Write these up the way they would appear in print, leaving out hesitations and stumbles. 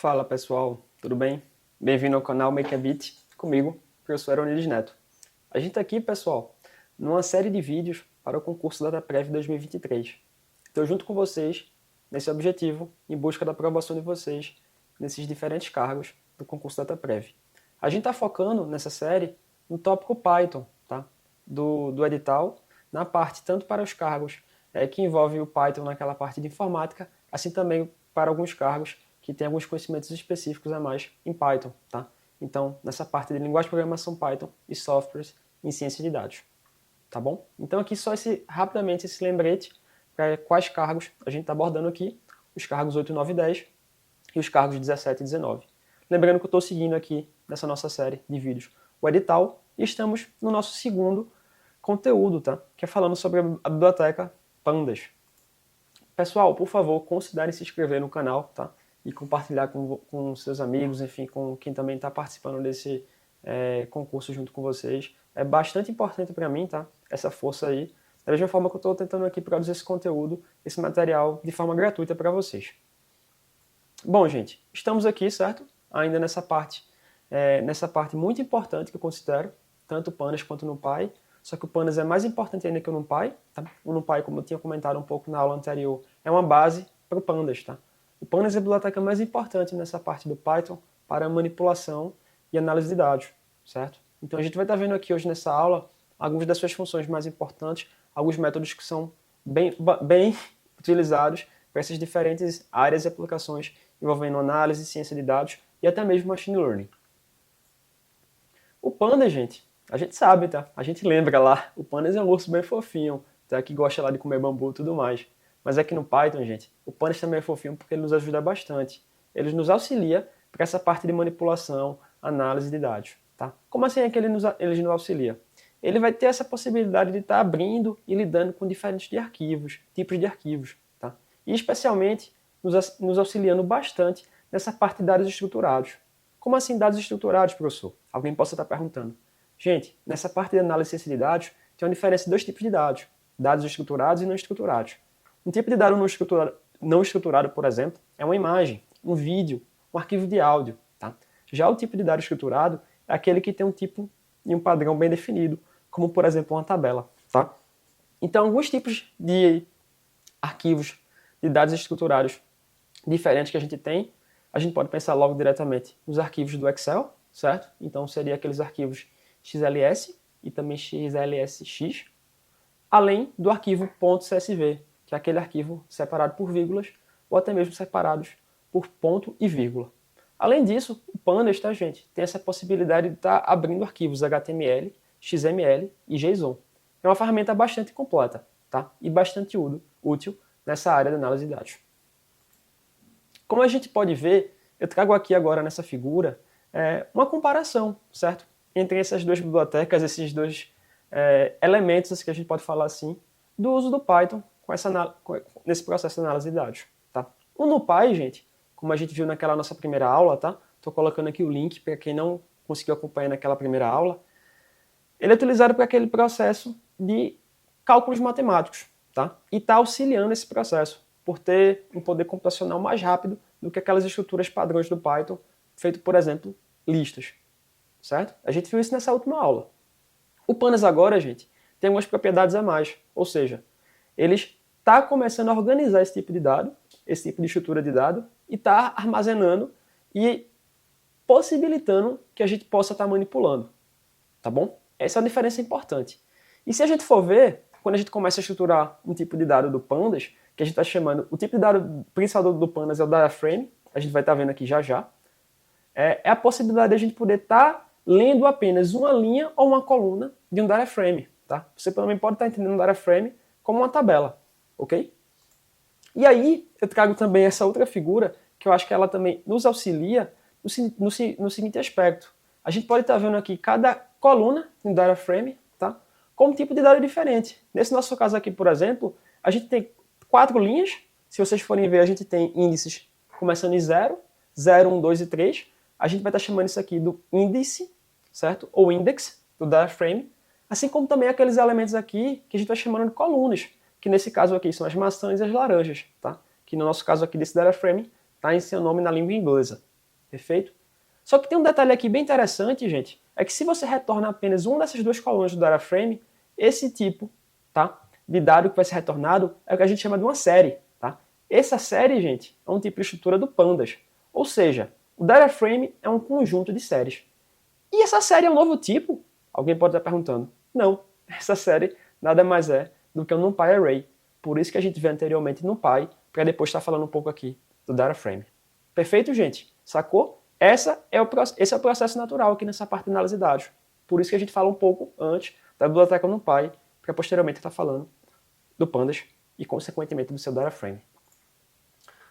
Fala pessoal, tudo bem? Bem-vindo ao canal Make a Beat, comigo, professor Eronildes Neto. A gente está aqui, pessoal, numa série de vídeos para o concurso DataPrev 2023. Estou junto com vocês nesse objetivo, em busca da aprovação de vocês nesses diferentes cargos do concurso DataPrev. A gente está focando nessa série no tópico Python, tá? do edital, na parte tanto para os cargos que envolvem o Python naquela parte de informática, assim também para alguns cargos que tem alguns conhecimentos específicos a mais em Python, tá? Então, nessa parte de linguagem de programação Python e softwares em ciência de dados, tá bom? Então aqui só rapidamente esse lembrete para quais cargos a gente está abordando aqui, os cargos 8, 9 e 10 e os cargos 17 e 19. Lembrando que eu estou seguindo aqui nessa nossa série de vídeos o edital e estamos no nosso segundo conteúdo, tá? Que é falando sobre a biblioteca Pandas. Pessoal, por favor, considerem se inscrever no canal, tá? E compartilhar com seus amigos, enfim, com quem também está participando desse concurso junto com vocês. É bastante importante para mim, tá? Essa força aí. Da mesma forma que eu estou tentando aqui produzir esse conteúdo, esse material, de forma gratuita para vocês. Bom, gente, estamos aqui, certo? Ainda nessa parte muito importante que eu considero, tanto o Pandas quanto o NumPy. Só que o Pandas é mais importante ainda que o NumPy, tá? O NumPy, como eu tinha comentado um pouco na aula anterior, é uma base para o Pandas, tá? O Pandas é a biblioteca mais importante nessa parte do Python para manipulação e análise de dados, certo? Então a gente vai estar vendo aqui hoje nessa aula algumas das suas funções mais importantes, alguns métodos que são bem utilizados para essas diferentes áreas e aplicações envolvendo análise, ciência de dados e até mesmo machine learning. O Pandas, gente, a gente sabe, tá? A gente lembra lá, o Pandas é um urso bem fofinho, tá? Que gosta lá de comer bambu e tudo mais. Mas aqui no Python, gente, o Pandas também é fofinho porque ele nos ajuda bastante. Ele nos auxilia para essa parte de manipulação, análise de dados, tá? Como assim é que ele nos auxilia? Ele vai ter essa possibilidade de estar abrindo e lidando com diferentes tipos de arquivos, tá? E especialmente nos auxiliando bastante nessa parte de dados estruturados. Como assim dados estruturados, professor? Alguém possa estar perguntando. Gente, nessa parte de análise de ciência de dados, tem uma diferença de dois tipos de dados. Dados estruturados e não estruturados. Um tipo de dado não estruturado, por exemplo, é uma imagem, um vídeo, um arquivo de áudio. Tá? Já o tipo de dado estruturado é aquele que tem um tipo e um padrão bem definido, como, por exemplo, uma tabela. Tá? Então, alguns tipos de arquivos de dados estruturados diferentes que a gente pode pensar logo diretamente nos arquivos do Excel, certo? Então, seria aqueles arquivos XLS e também XLSX, além do arquivo .csv, que é aquele arquivo separado por vírgulas ou até mesmo separados por ponto e vírgula. Além disso, o Pandas, tá, gente, tem essa possibilidade de estar abrindo arquivos HTML, XML e JSON. É uma ferramenta bastante completa, tá? E bastante útil nessa área de análise de dados. Como a gente pode ver, eu trago aqui agora nessa figura uma comparação, certo? Entre essas duas bibliotecas, esses dois elementos que a gente pode falar assim, do uso do Python nesse processo de análise de dados. Tá? O NumPy, gente, como a gente viu naquela nossa primeira aula, tá? Estou colocando aqui o link para quem não conseguiu acompanhar naquela primeira aula. Ele é utilizado para aquele processo de cálculos matemáticos, tá? E está auxiliando esse processo, por ter um poder computacional mais rápido do que aquelas estruturas padrões do Python, feito, por exemplo, listas, certo? A gente viu isso nessa última aula. O Pandas agora, gente, tem algumas propriedades a mais, ou seja, ele está começando a organizar esse tipo de dado, esse tipo de estrutura de dado, e está armazenando e possibilitando que a gente possa estar manipulando, tá bom? Essa é uma diferença importante. E se a gente for ver, quando a gente começa a estruturar um tipo de dado do Pandas, que a gente está chamando, o tipo de dado principal do Pandas é o data frame, a gente vai estar vendo aqui já já, é a possibilidade de a gente poder estar lendo apenas uma linha ou uma coluna de um data frame, tá? Você também pode estar entendendo um data frame como uma tabela, ok? E aí, eu trago também essa outra figura, que eu acho que ela também nos auxilia no seguinte aspecto. A gente pode estar vendo aqui cada coluna de um data frame, tá? Com um tipo de dado diferente. Nesse nosso caso aqui, por exemplo, a gente tem 4 linhas. Se vocês forem ver, a gente tem índices começando em 0, 0, 1, 2 e 3. A gente vai estar chamando isso aqui do índice, certo? Ou index do data frame. Assim como também aqueles elementos aqui que a gente vai chamando de colunas, que nesse caso aqui são as maçãs e as laranjas, tá? Que no nosso caso aqui desse data frame está em seu nome na língua inglesa, Perfeito? Só que tem um detalhe aqui bem interessante, gente, é que se você retorna apenas uma dessas duas colunas do DataFrame, esse tipo, tá, de dado que vai ser retornado é o que a gente chama de uma série. Tá? Essa série, gente, é um tipo de estrutura do Pandas. Ou seja, o DataFrame é um conjunto de séries. E essa série é um novo tipo? Alguém pode estar perguntando. Não, essa série nada mais é do que um NumPy Array. Por isso que a gente vê anteriormente NumPy, para depois estar falando um pouco aqui do DataFrame. Perfeito, gente? Sacou? Esse é o processo natural aqui nessa parte de análise de dados. Por isso que a gente fala um pouco antes da biblioteca NumPy, para posteriormente estar falando do Pandas e, consequentemente, do seu DataFrame.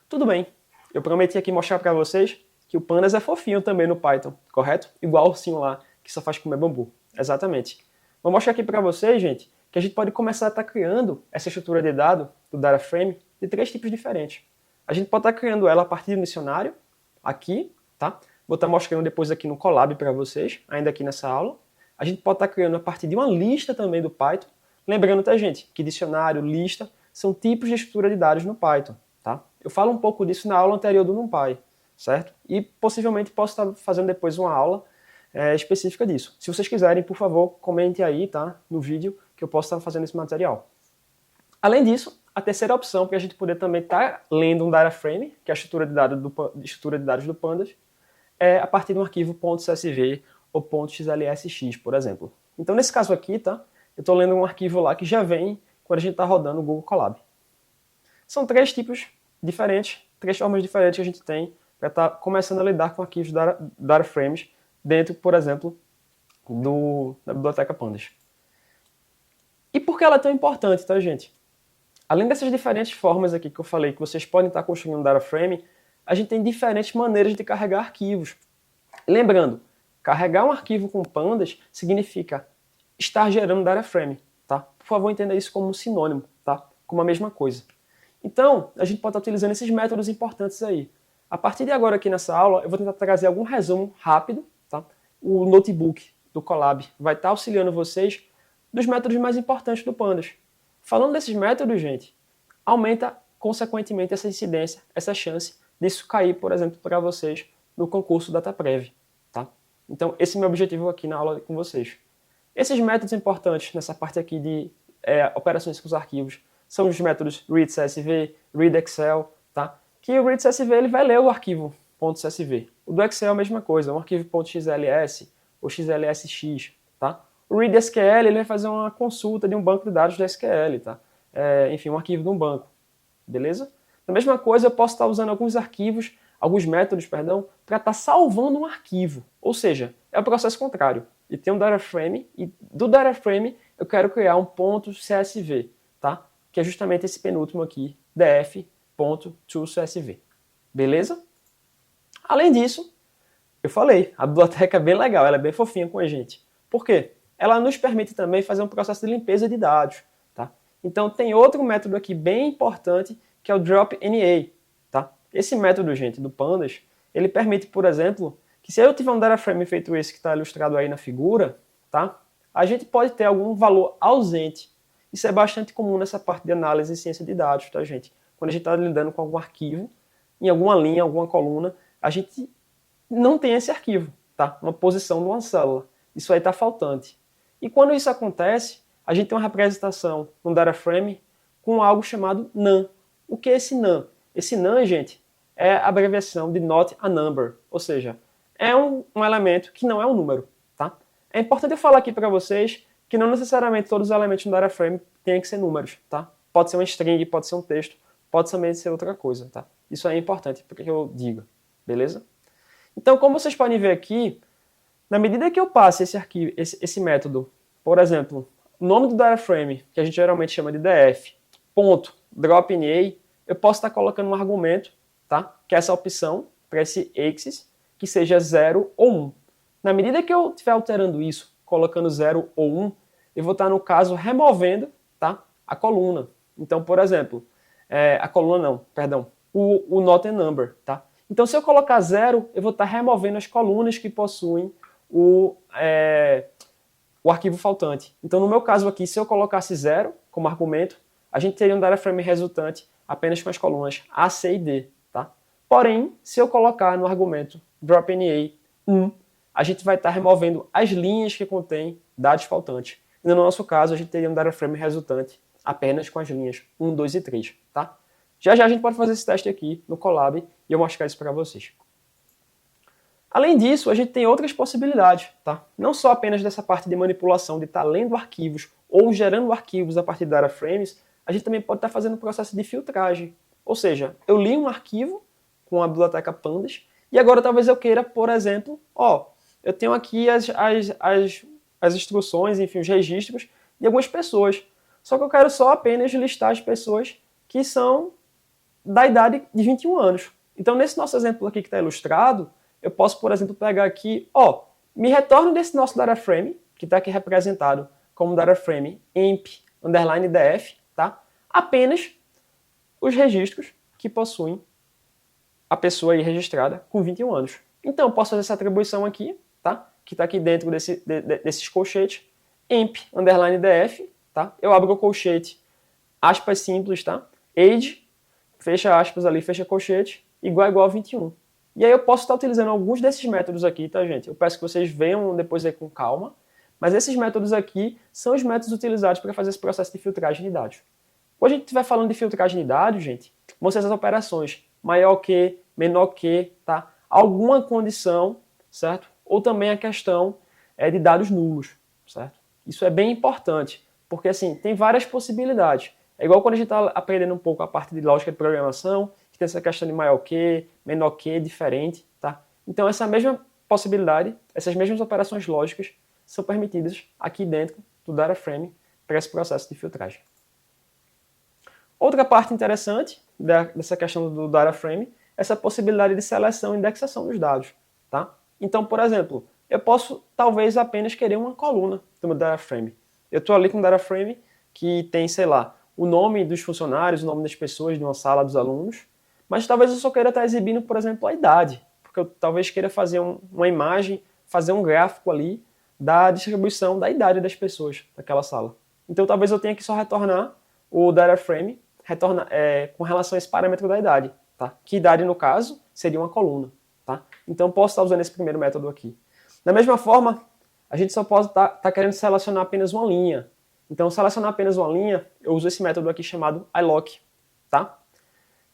Tudo bem, eu prometi aqui mostrar para vocês que o Pandas é fofinho também no Python, correto? Igual o ursinho lá, que só faz comer bambu. Exatamente. Vou mostrar aqui para vocês, gente, que a gente pode começar a estar criando essa estrutura de dado do DataFrame de 3 tipos diferentes. A gente pode estar criando ela a partir do dicionário, aqui, tá? Vou estar mostrando depois aqui no Colab para vocês, ainda aqui nessa aula. A gente pode estar criando a partir de uma lista também do Python. Lembrando, tá, gente, que dicionário, lista, são tipos de estrutura de dados no Python, tá? Eu falo um pouco disso na aula anterior do NumPy, certo? E possivelmente posso estar fazendo depois uma aula específica disso. Se vocês quiserem, por favor, comente aí, tá, no vídeo, que eu posso estar fazendo esse material. Além disso, a terceira opção para a gente poder também estar lendo um DataFrame, que é a estrutura de dados do Pandas, é a partir de um arquivo .csv ou .xlsx, por exemplo. Então, nesse caso aqui, tá, eu estou lendo um arquivo lá que já vem quando a gente está rodando o Google Colab. São 3 tipos diferentes, 3 formas diferentes que a gente tem para estar começando a lidar com arquivos DataFrames dentro, por exemplo, da biblioteca Pandas. E por que ela é tão importante, tá, gente? Além dessas diferentes formas aqui que eu falei que vocês podem estar construindo um DataFrame, a gente tem diferentes maneiras de carregar arquivos. Lembrando, carregar um arquivo com Pandas significa estar gerando DataFrame, tá? Por favor, entenda isso como um sinônimo, tá? Como a mesma coisa. Então, a gente pode estar utilizando esses métodos importantes aí. A partir de agora aqui nessa aula, eu vou tentar trazer algum resumo rápido, tá? O notebook do Colab vai estar auxiliando vocês dos métodos mais importantes do Pandas. Falando desses métodos, gente, aumenta consequentemente essa incidência, essa chance disso cair, por exemplo, para vocês no concurso DataPrev, tá? Então, esse é o meu objetivo aqui na aula com vocês. Esses métodos importantes nessa parte aqui de operações com os arquivos são os métodos readCSV, readExcel, tá? Que o readCSV ele vai ler o arquivo .csv. O do Excel é a mesma coisa, um arquivo .xls ou xlsx, tá? O readSQL ele vai fazer uma consulta de um banco de dados do SQL, tá? Enfim, um arquivo de um banco, beleza? A mesma coisa, eu posso estar usando alguns métodos, perdão, para estar salvando um arquivo. Ou seja, é o processo contrário. E tem um DataFrame, e do DataFrame eu quero criar um .csv, tá? Que é justamente esse penúltimo aqui, df.toCSV. Beleza? Além disso, eu falei, a biblioteca é bem legal, ela é bem fofinha com a gente. Por quê? Ela nos permite também fazer um processo de limpeza de dados, tá? Então tem outro método aqui bem importante, que é o dropNA, tá? Esse método, gente, do Pandas, ele permite, por exemplo, que se eu tiver um DataFrame feito esse que está ilustrado aí na figura, tá? A gente pode ter algum valor ausente. Isso é bastante comum nessa parte de análise e ciência de dados, tá, gente? Quando a gente está lidando com algum arquivo, em alguma linha, alguma coluna, a gente não tem esse arquivo, tá? Uma posição de uma célula. Isso aí está faltante. E quando isso acontece, a gente tem uma representação no DataFrame com algo chamado none. O que é esse none? Esse none, gente, é a abreviação de not a number, ou seja, é um elemento que não é um número, tá? É importante eu falar aqui para vocês que não necessariamente todos os elementos no DataFrame têm que ser números, tá? Pode ser uma string, pode ser um texto, pode também ser outra coisa, tá? Isso é importante porque eu digo, beleza? Então, como vocês podem ver aqui, na medida que eu passe esse arquivo, esse método, por exemplo, o nome do DataFrame, que a gente geralmente chama de df, .dropNA, eu posso estar colocando um argumento, tá? Que é essa opção para esse axis, que seja 0 ou 1. Na medida que eu estiver alterando isso, colocando 0 ou 1, eu vou estar, no caso, removendo, tá? A coluna. Então, por exemplo, a coluna não, perdão, o not a number, tá? Então, se eu colocar 0, eu vou estar removendo as colunas que possuem o arquivo faltante. Então, no meu caso aqui, se eu colocasse 0 como argumento, a gente teria um DataFrame resultante apenas com as colunas A, C e D, tá? Porém, se eu colocar no argumento dropNA 1, a gente vai estar removendo as linhas que contêm dados faltantes. E no nosso caso, a gente teria um data frame resultante apenas com as linhas 1, 2 e 3, tá? Já já a gente pode fazer esse teste aqui no Colab e eu mostrar isso para vocês. Além disso, a gente tem outras possibilidades, tá? Não só apenas dessa parte de manipulação, de estar lendo arquivos ou gerando arquivos a partir de data frames, a gente também pode estar fazendo um processo de filtragem. Ou seja, eu li um arquivo com a biblioteca Pandas e agora talvez eu queira, por exemplo, eu tenho aqui as instruções, enfim, os registros de algumas pessoas. Só que eu quero só apenas listar as pessoas que são da idade de 21 anos. Então, nesse nosso exemplo aqui que está ilustrado, eu posso, por exemplo, pegar aqui, me retorno desse nosso data frame, que está aqui representado como data frame emp_df, tá? Apenas os registros que possuem a pessoa aí registrada com 21 anos. Então, eu posso fazer essa atribuição aqui, tá? Que está aqui dentro desses colchetes, emp_df, tá? Eu abro o colchete, aspas simples, tá? Age, fecha aspas ali, fecha colchete, igual a 21. E aí eu posso estar utilizando alguns desses métodos aqui, tá, gente? Eu peço que vocês venham depois aí com calma, mas esses métodos aqui são os métodos utilizados para fazer esse processo de filtragem de dados. Quando a gente estiver falando de filtragem de dados, gente, vão ser as operações maior que, menor que, tá? Alguma condição, certo? Ou também a questão de dados nulos, certo? Isso é bem importante, porque assim, tem várias possibilidades. É igual quando a gente está aprendendo um pouco a parte de lógica de programação, que tem essa questão de maior que, menor que, diferente, tá? Então essa mesma possibilidade, essas mesmas operações lógicas são permitidas aqui dentro do data frame para esse processo de filtragem. Outra parte interessante dessa questão do data frame é essa possibilidade de seleção e indexação dos dados, tá? Então, por exemplo, eu posso talvez apenas querer uma coluna do meu data frame. Eu estou ali com um data frame que tem, sei lá, o nome dos funcionários, o nome das pessoas de uma sala dos alunos, mas talvez eu só queira estar exibindo, por exemplo, a idade, porque eu talvez queira fazer uma imagem, fazer um gráfico ali da distribuição da idade das pessoas daquela sala. Então talvez eu tenha que só retornar o data frame com relação a esse parâmetro da idade, tá? Que idade, no caso, seria uma coluna, tá? Então posso estar usando esse primeiro método aqui. Da mesma forma, a gente só pode estar querendo selecionar apenas uma linha. Então, selecionar apenas uma linha, eu uso esse método aqui chamado iloc, tá?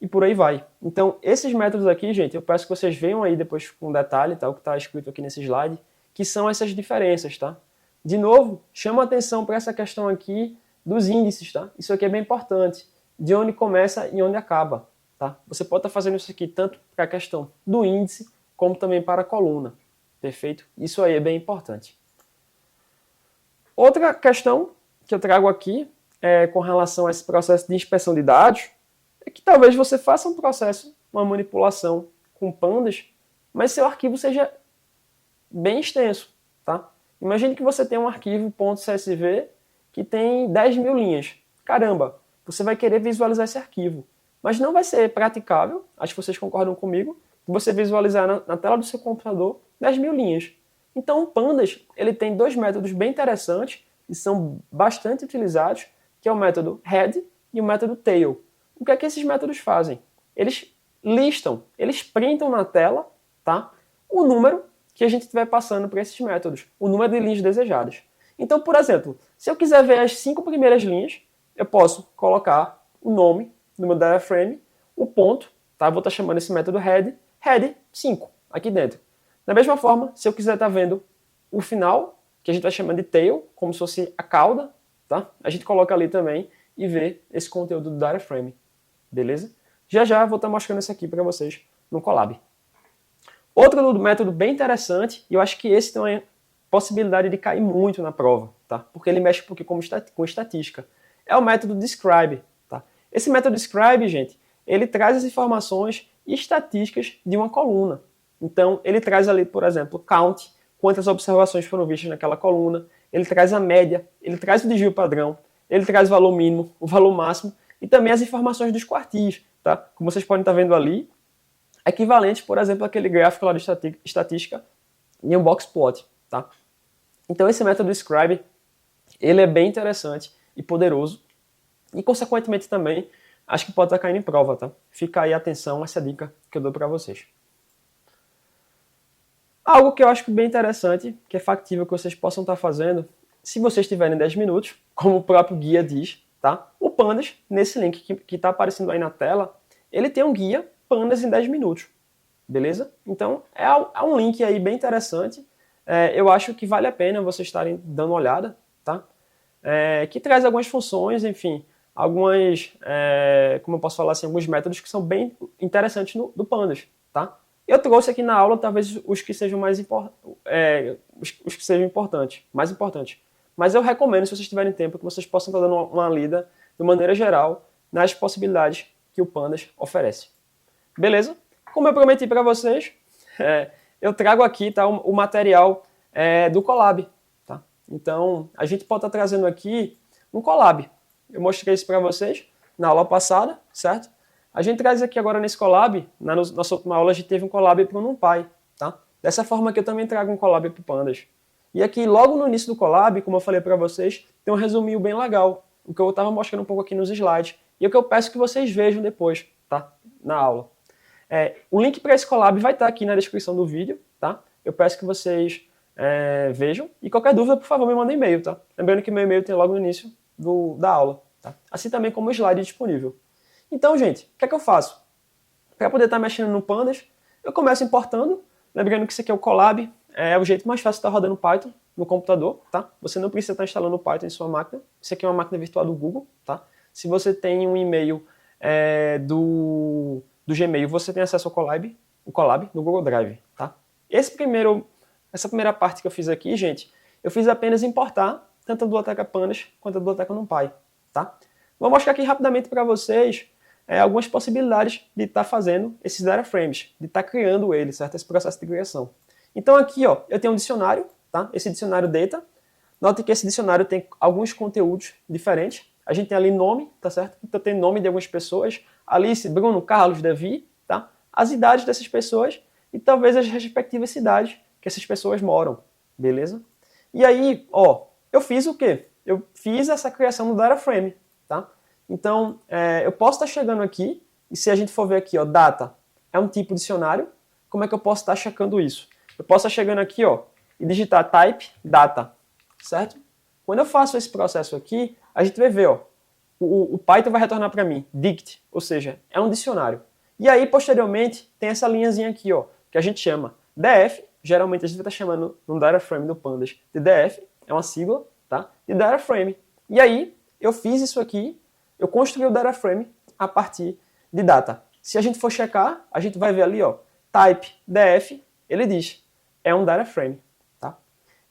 E por aí vai. Então, esses métodos aqui, gente, eu peço que vocês vejam aí depois com detalhe, tá? O que está escrito aqui nesse slide, que são essas diferenças, tá? De novo, chama a atenção para essa questão aqui dos índices, tá? Isso aqui é bem importante. De onde começa e onde acaba, tá? Você pode estar fazendo isso aqui tanto para a questão do índice, como também para a coluna, perfeito? Isso aí é bem importante. Outra questão que eu trago aqui com relação a esse processo de inspeção de dados é que talvez você faça um processo, uma manipulação com pandas, mas seu arquivo seja bem extenso, tá? Imagine que você tem um arquivo .csv que tem 10 mil linhas. Caramba, você vai querer visualizar esse arquivo, mas não vai ser praticável, acho que vocês concordam comigo, você visualizar na tela do seu computador 10 mil linhas. Então o Pandas ele tem dois métodos bem interessantes e são bastante utilizados, que é o método head e o método tail. O que é que esses métodos fazem? Eles listam, eles printam na tela, tá, o número que a gente estiver passando por esses métodos, o número de linhas desejadas. Então, por exemplo, se eu quiser ver as 5 primeiras linhas, eu posso colocar o nome do meu data frame, o ponto, tá? Vou estar chamando esse método head 5, aqui dentro. Da mesma forma, se eu quiser estar vendo o final, que a gente vai chamando de tail, como se fosse a cauda, tá? A gente coloca ali também e vê esse conteúdo do data frame, beleza? Já já vou estar mostrando isso aqui para vocês no Colab. Outro método bem interessante, e eu acho que esse tem uma possibilidade de cair muito na prova, tá? Porque ele mexe um pouquinho com estatística. É o método describe, tá? Esse método describe, gente, ele traz as informações estatísticas de uma coluna. Então, ele traz ali, por exemplo, count, quantas observações foram vistas naquela coluna, ele traz a média, ele traz o desvio padrão, ele traz o valor mínimo, o valor máximo e também as informações dos quartis, tá? Como vocês podem estar vendo ali, equivalente, por exemplo, àquele gráfico lá de estatística em um box plot, tá? Então esse método describe, ele é bem interessante e poderoso e, consequentemente, também acho que pode estar caindo em prova, tá? Fica aí, atenção, essa dica que eu dou para vocês. Algo que eu acho bem interessante, que é factível que vocês possam estar fazendo, se vocês tiverem 10 minutos, como o próprio guia diz, tá? O Pandas, nesse link que está aparecendo aí na tela, ele tem um guia Pandas em 10 minutos, beleza? Então, é um link aí bem interessante. Eu acho que vale a pena vocês estarem dando uma olhada, tá? Que traz algumas funções, enfim, algumas, como eu posso falar assim, alguns métodos que são bem interessantes do Pandas, tá? Eu trouxe aqui na aula talvez os que sejam mais os que sejam importantes, mais importantes. Mas eu recomendo, se vocês tiverem tempo, que vocês possam estar dando uma lida, de maneira geral, nas possibilidades que o Pandas oferece. Beleza? Como eu prometi para vocês, eu trago aqui, tá, o material do Colab. Tá? Então, a gente pode estar trazendo aqui um Colab. Eu mostrei isso para vocês na aula passada, certo? A gente traz aqui agora nesse Colab, na nossa última aula a gente teve um Colab para o NumPy, tá? Dessa forma aqui eu também trago um Colab para o Pandas. E aqui, logo no início do Colab, como eu falei para vocês, tem um resuminho bem legal, o que eu estava mostrando um pouco aqui nos slides, e o que eu peço que vocês vejam depois, tá? Na aula. O link para esse Colab vai estar aqui na descrição do vídeo, tá? Eu peço que vocês vejam, e qualquer dúvida, por favor, me mandem e-mail, tá? Lembrando que meu e-mail tem logo no início da aula, tá? Assim também como o slide disponível. Então, gente, o que é que eu faço? Para poder estar mexendo no Pandas, eu começo importando, lembrando que isso aqui é o Colab, é o jeito mais fácil de estar rodando Python no computador, tá? Você não precisa estar instalando Python em sua máquina, isso aqui é uma máquina virtual do Google, tá? Se você tem um e-mail do Gmail, você tem acesso ao Colab no Google Drive, tá? Essa primeira parte que eu fiz aqui, gente, eu fiz apenas importar tanto a biblioteca Pandas quanto a biblioteca NumPy, tá? Vou mostrar aqui rapidamente para vocês algumas possibilidades de estar fazendo esses data frames, de estar criando ele, certo? Esse processo de criação. Então aqui, ó, eu tenho um dicionário, tá? Esse dicionário data. Note que esse dicionário tem alguns conteúdos diferentes. A gente tem ali nome, tá certo? Então tem nome de algumas pessoas. Alice, Bruno, Carlos, Davi, tá? As idades dessas pessoas e talvez as respectivas cidades que essas pessoas moram, beleza? E aí, ó, eu fiz o quê? Eu fiz essa criação do data frame, tá? Então, eu posso estar chegando aqui, e se a gente for ver aqui, ó, data é um tipo de dicionário, como é que eu posso estar checando isso? Eu posso estar chegando aqui, ó, e digitar type data, certo? Quando eu faço esse processo aqui, a gente vai ver, ó, o Python vai retornar para mim, dict, ou seja, é um dicionário. E aí, posteriormente, tem essa linhazinha aqui, ó, que a gente chama df, geralmente a gente vai estar chamando no data frame do Pandas de df, é uma sigla, tá? De data frame. E aí, eu fiz isso aqui, eu construí o data frame a partir de data. Se a gente for checar, a gente vai ver ali, ó, type df, ele diz, é um data frame, tá?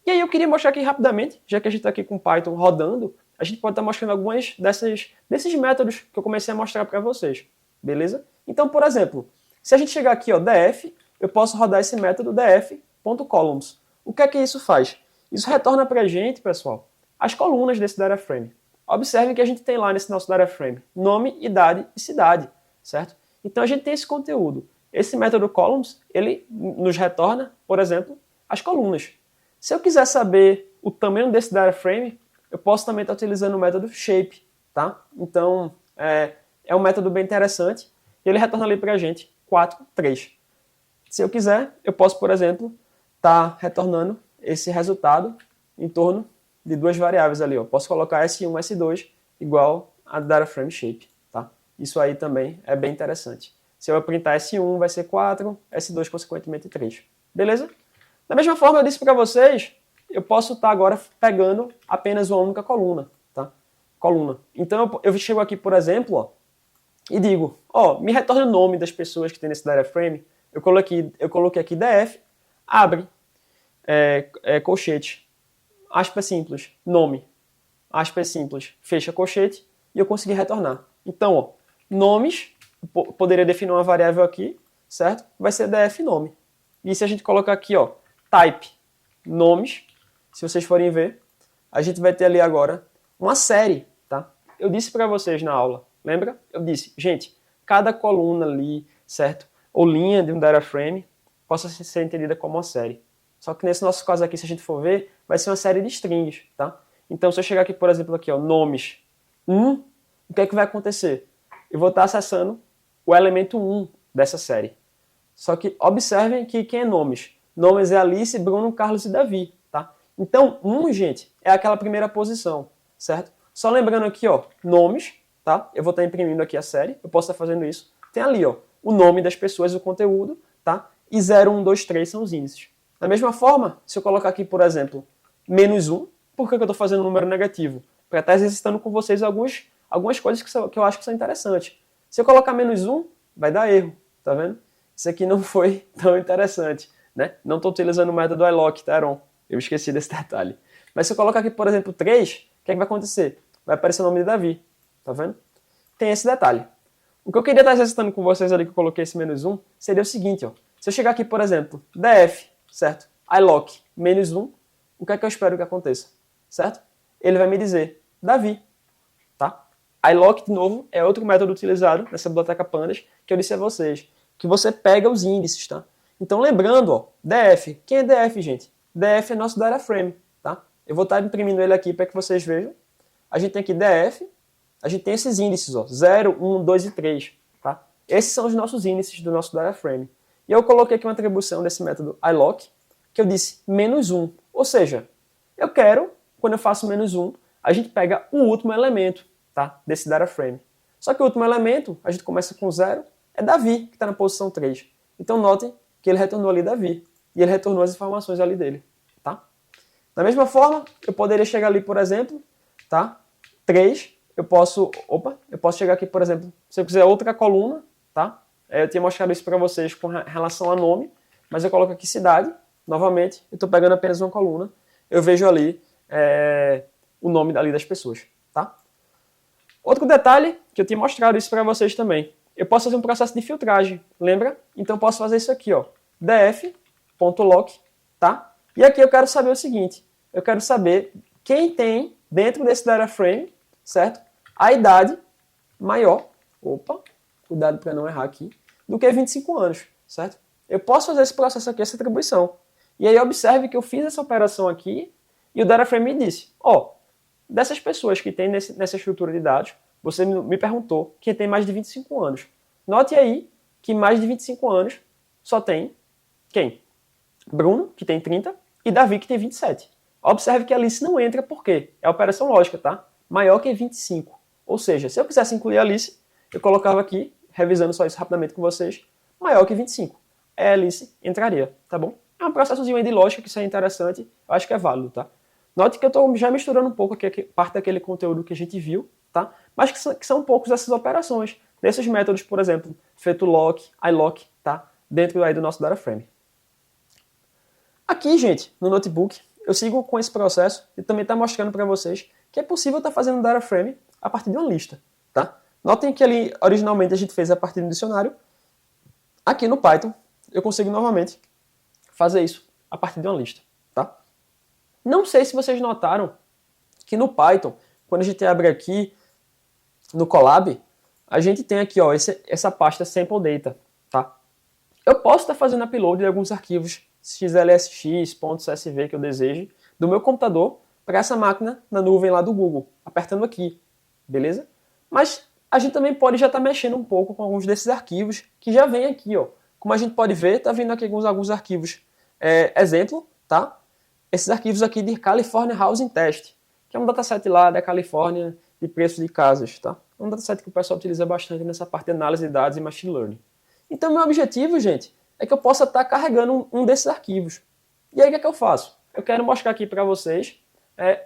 E aí eu queria mostrar aqui rapidamente, já que a gente está aqui com o Python rodando, a gente pode estar mostrando algumas desses métodos que eu comecei a mostrar para vocês, beleza? Então, por exemplo, se a gente chegar aqui, ó, df, eu posso rodar esse método df.columns. O que é que isso faz? Isso retorna para a gente, pessoal, as colunas desse data frame. Observem que a gente tem lá nesse nosso data frame nome, idade e cidade, certo? Então a gente tem esse conteúdo. Esse método columns, ele nos retorna, por exemplo, as colunas. Se eu quiser saber o tamanho desse data frame, eu posso também estar utilizando o método shape, tá? Então é um método bem interessante e ele retorna ali para a gente 4, 3. Se eu quiser, eu posso, por exemplo, estar retornando esse resultado em torno de duas variáveis ali, ó. Posso colocar S1, S2 igual a data frame shape, tá? Isso aí também é bem interessante. Se eu printar S1 vai ser 4, S2 consequentemente 3. Beleza? Da mesma forma eu disse para vocês, eu posso estar agora pegando apenas uma única coluna, tá? Coluna. Então eu chego aqui, por exemplo, ó, e digo, ó, me retorna o nome das pessoas que tem nesse data frame. Eu coloquei aqui df, abre, colchete, aspas simples, nome, aspas simples, fecha colchete, e eu consegui retornar. Então, ó, nomes, poderia definir uma variável aqui, certo? Vai ser df nome. E se a gente colocar aqui, ó, type nomes, se vocês forem ver, a gente vai ter ali agora uma série, tá? Eu disse para vocês na aula, lembra? Eu disse, gente, cada coluna ali, certo? Ou linha de um data frame possa ser entendida como uma série. Só que nesse nosso caso aqui, se a gente for ver, vai ser uma série de strings, tá? Então, se eu chegar aqui, por exemplo, aqui, ó, nomes 1, o que é que vai acontecer? Eu vou estar acessando o elemento 1 dessa série. Só que observem que quem é nomes? Nomes é Alice, Bruno, Carlos e Davi, tá? Então, gente, é aquela primeira posição, certo? Só lembrando aqui, ó, nomes, tá? Eu vou estar imprimindo aqui a série, eu posso estar fazendo isso. Tem ali, ó, o nome das pessoas, o conteúdo, tá? E 0, 1, 2, 3 são os índices. Da mesma forma, se eu colocar aqui, por exemplo, -1, por que eu estou fazendo um número negativo? Para estar exercitando com vocês algumas coisas que eu acho que são interessantes. Se eu colocar -1, vai dar erro, tá vendo? Isso aqui não foi tão interessante, né? Não estou utilizando o método iLock, tá, Aaron? Eu esqueci desse detalhe. Mas se eu colocar aqui, por exemplo, 3, o que vai acontecer? Vai aparecer o nome de Davi, tá vendo? Tem esse detalhe. O que eu queria estar exercitando com vocês ali, que eu coloquei esse -1, seria o seguinte, ó. Se eu chegar aqui, por exemplo, df, certo? iLock, -1, o que é que eu espero que aconteça? Certo? Ele vai me dizer Davi, tá? iLock, de novo, é outro método utilizado nessa biblioteca Pandas que eu disse a vocês, que você pega os índices, tá? Então, lembrando, ó, df, quem é df, gente? df é nosso data frame, tá? Eu vou estar imprimindo ele aqui para que vocês vejam. A gente tem aqui df, a gente tem esses índices, ó, 0, 1, 2 e 3, tá? Esses são os nossos índices do nosso data frame. E eu coloquei aqui uma atribuição desse método iLock, que eu disse -1, ou seja, eu quero, quando eu faço -1, a gente pega o último elemento, tá, desse data frame. Só que o último elemento, a gente começa com 0, é Davi, que está na posição 3. Então notem que ele retornou ali Davi, e ele retornou as informações ali dele, tá? Da mesma forma, eu poderia chegar ali, por exemplo, tá, 3, eu posso chegar aqui, por exemplo, se eu quiser outra coluna, tá? Eu tinha mostrado isso para vocês com relação a nome, mas eu coloco aqui cidade, novamente, eu estou pegando apenas uma coluna, eu vejo ali o nome ali das pessoas, tá? Outro detalhe, que eu tinha mostrado isso para vocês também, eu posso fazer um processo de filtragem, lembra? Então eu posso fazer isso aqui, ó, df.lock, tá? E aqui eu quero saber o seguinte, eu quero saber quem tem, dentro desse data frame, certo? A idade maior, cuidado para não errar aqui, do que 25 anos, certo? Eu posso fazer esse processo aqui, essa atribuição. E aí observe que eu fiz essa operação aqui e o data frame me disse, ó, dessas pessoas que tem nessa estrutura de dados, você me perguntou quem tem mais de 25 anos. Note aí que mais de 25 anos só tem quem? Bruno, que tem 30, e Davi, que tem 27. Observe que a Alice não entra porque é a operação lógica, tá? Maior que 25. Ou seja, se eu quisesse incluir a Alice, eu colocava aqui, revisando só isso rapidamente com vocês, maior que 25. A Alice entraria, tá bom? É um processozinho aí de lógica que isso é interessante, eu acho que é válido, tá? Note que eu estou já misturando um pouco aqui, parte daquele conteúdo que a gente viu, tá? Mas que são poucos dessas operações, desses métodos, por exemplo, fetlock, iLock, tá? Dentro aí do nosso data frame. Aqui, gente, no notebook, eu sigo com esse processo e também está mostrando para vocês que é possível estar fazendo data frame a partir de uma lista, tá? Notem que ali, originalmente, a gente fez a partir do dicionário. Aqui no Python, eu consigo novamente fazer isso a partir de uma lista, tá? Não sei se vocês notaram que no Python, quando a gente abre aqui no Colab, a gente tem aqui, ó, essa pasta sample data, tá? Eu posso estar fazendo upload de alguns arquivos xlsx, .csv que eu deseje, do meu computador para essa máquina na nuvem lá do Google, apertando aqui, beleza? Mas a gente também pode já estar mexendo um pouco com alguns desses arquivos que já vem aqui, ó. Como a gente pode ver, está vindo aqui alguns arquivos. Exemplo, tá? Esses arquivos aqui de California Housing Test, que é um dataset lá da Califórnia de preços de casas, tá? É um dataset que o pessoal utiliza bastante nessa parte de análise de dados e machine learning. Então, meu objetivo, gente, é que eu possa estar carregando um desses arquivos. E aí, o que é que eu faço? Eu quero mostrar aqui para vocês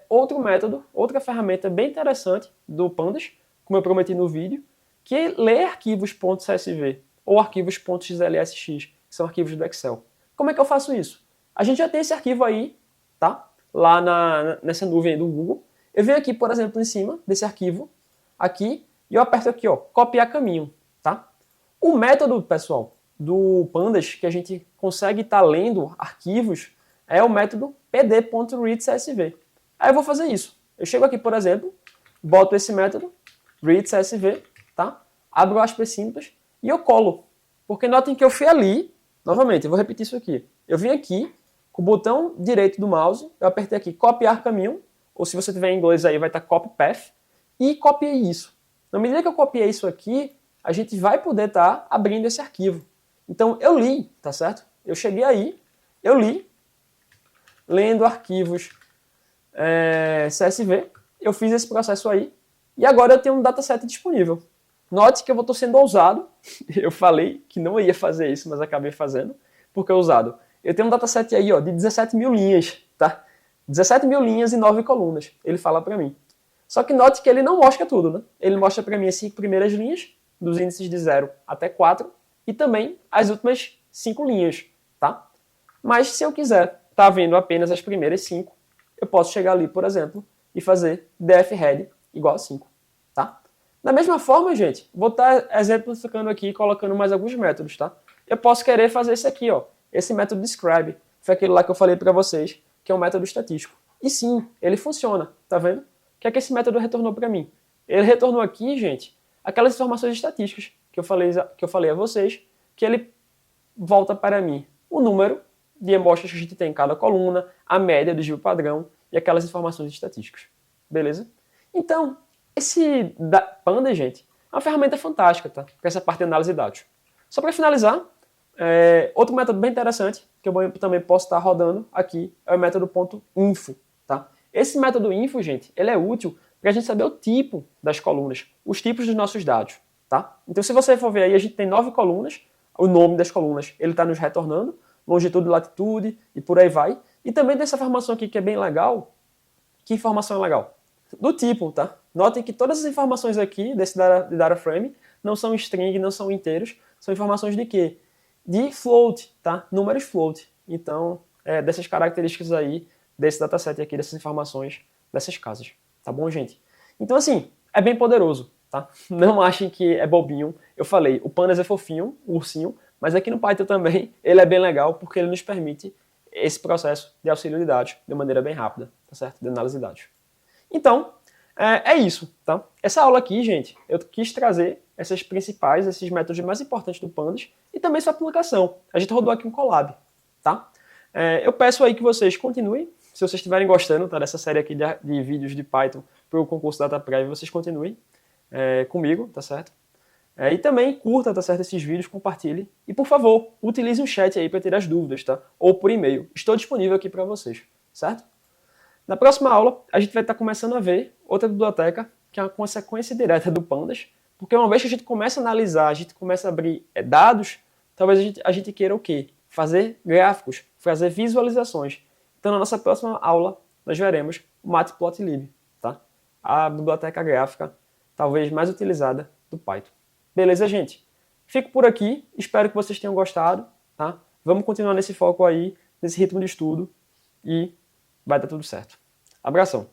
outro método, outra ferramenta bem interessante do Pandas, como eu prometi no vídeo, que lê arquivos .csv ou arquivos .xlsx, que são arquivos do Excel. Como é que eu faço isso? A gente já tem esse arquivo aí, tá? Lá nessa nuvem aí do Google. Eu venho aqui, por exemplo, em cima desse arquivo, aqui, e eu aperto aqui, ó, copiar caminho, tá? O método, pessoal, do Pandas, que a gente consegue estar lendo arquivos, é o método pd.readcsv. Aí eu vou fazer isso. Eu chego aqui, por exemplo, boto esse método, readcsv, tá? Abro o aspas simples e eu colo. Porque notem que eu fui ali, novamente, eu vou repetir isso aqui. Eu vim aqui, com o botão direito do mouse, eu apertei aqui copiar caminho, ou se você tiver em inglês aí vai estar copy path, e copiei isso. Na medida que eu copiei isso aqui, a gente vai poder estar abrindo esse arquivo. Então, eu li, tá certo? Eu cheguei aí, eu li, lendo arquivos CSV, eu fiz esse processo aí, e agora eu tenho um dataset disponível. Note que eu estou sendo ousado, eu falei que não ia fazer isso, mas acabei fazendo, porque é ousado. Eu tenho um dataset aí, ó, de 17 mil linhas, tá? 17 mil linhas e 9 colunas, ele fala para mim. Só que note que ele não mostra tudo, né? Ele mostra para mim as 5 primeiras linhas, dos índices de 0 até 4, e também as últimas 5 linhas, tá? Mas se eu quiser estar vendo apenas as primeiras 5, eu posso chegar ali, por exemplo, e fazer dfhead igual a 5, tá? Da mesma forma, gente, vou estar exemplificando aqui e colocando mais alguns métodos, tá? Eu posso querer fazer esse aqui, ó, esse método describe, foi aquele lá que eu falei para vocês, que é um método estatístico. E sim, ele funciona, tá vendo? O que é que esse método retornou para mim? Ele retornou aqui, gente, aquelas informações estatísticas que eu falei a vocês, que ele volta para mim o número de amostras que a gente tem em cada coluna, a média do desvio padrão e aquelas informações estatísticas. Beleza? Então, esse Panda, gente, é uma ferramenta fantástica, tá? Para essa parte de análise de dados. Só para finalizar, outro método bem interessante, que eu também posso estar rodando aqui, é o método .info, tá? Esse método info, gente, ele é útil para a gente saber o tipo das colunas, os tipos dos nossos dados, tá? Então, se você for ver aí, a gente tem 9 colunas, o nome das colunas, ele está nos retornando, longitude, latitude e por aí vai. E também tem essa informação aqui que é bem legal. Que informação é legal? Do tipo, tá? Notem que todas as informações aqui desse data frame não são string, não são inteiros, são informações de quê? De float, tá? Números float. Então, dessas características aí, desse dataset aqui, dessas informações, dessas casas. Tá bom, gente? Então, assim, é bem poderoso, tá? Não achem que é bobinho. Eu falei, o Pandas é fofinho, o ursinho, mas aqui no Python também ele é bem legal porque ele nos permite esse processo de auxílio de dados de maneira bem rápida, tá certo? De análise de dados. Então, é isso, tá? Essa aula aqui, gente, eu quis trazer esses métodos mais importantes do Pandas e também sua aplicação. A gente rodou aqui um collab, tá? Eu peço aí que vocês continuem, se vocês estiverem gostando, tá, dessa série aqui de vídeos de Python para o concurso DataPrev, vocês continuem comigo, tá certo? E também curta, tá certo, esses vídeos, compartilhe. E, por favor, utilize o chat aí para ter as dúvidas, tá? Ou por e-mail. Estou disponível aqui para vocês, certo? Na próxima aula, a gente vai estar começando a ver outra biblioteca, que é uma consequência direta do Pandas, porque uma vez que a gente começa a analisar, a gente começa a abrir dados, talvez a gente queira o quê? Fazer gráficos, fazer visualizações. Então, na nossa próxima aula, nós veremos o Matplotlib, tá? A biblioteca gráfica talvez mais utilizada do Python. Beleza, gente? Fico por aqui, espero que vocês tenham gostado, tá? Vamos continuar nesse foco aí, nesse ritmo de estudo e vai dar tudo certo. Abração!